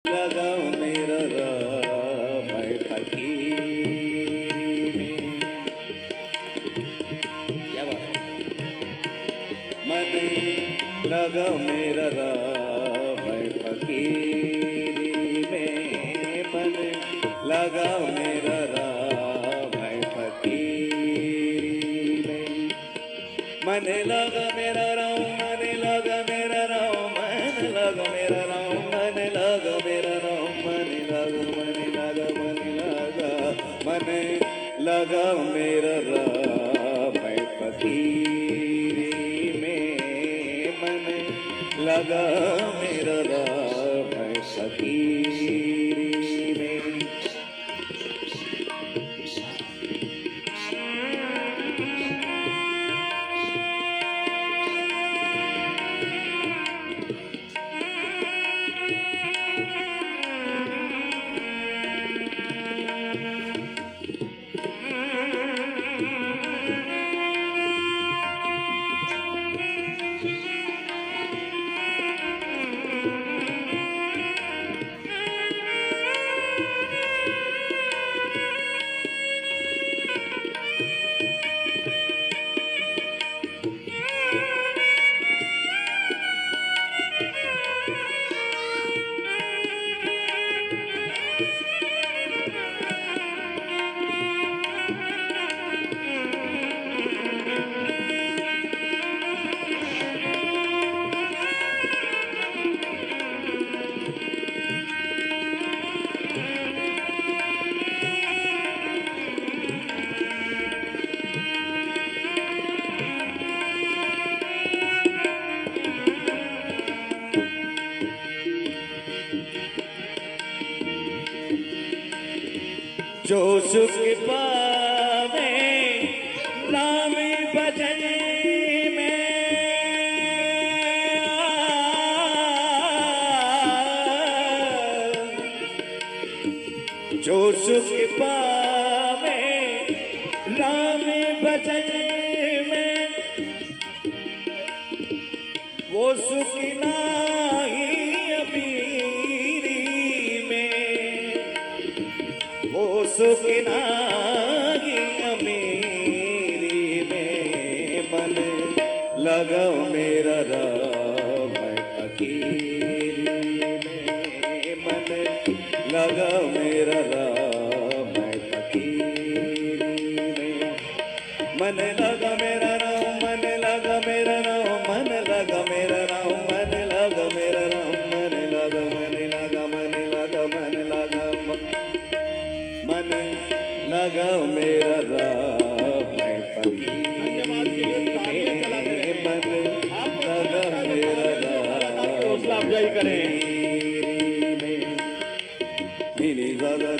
लगा मेरा राह मैं फकीरी में। क्या बात है। मन लगा मेरा राह मैं फकीरी में। मन लगा मेरा राह मैं फकीरी में। मन लगा मेरा राह मन लगा मेरा राह मन लगा मेरा राह मन लगा मेरा राह मन लगा मन लगा मेरा राह मैं फकीरी में। मन लगा मेरा राह मैं फकीरी में। जो सुख पावे नाम भजन में। जो सुख पावे नाम भजन में वो सुख नाही अबीरी में। वो सुख नाही अमीरी में। मन लगा मेरा राह मैं फकीरी में। मन लगा मेरा राह मैं फकीरी में। मन लगा मेरा राह मन लगा मेरा राह मन लगा मेरा राह मन लगा मेरा राह मन लगा मन लगा मन लगा मन लगा मन लगा मेरा राह मैं फकीरी में। मन लगा मेरा राह अफजाई करें। नीली लगा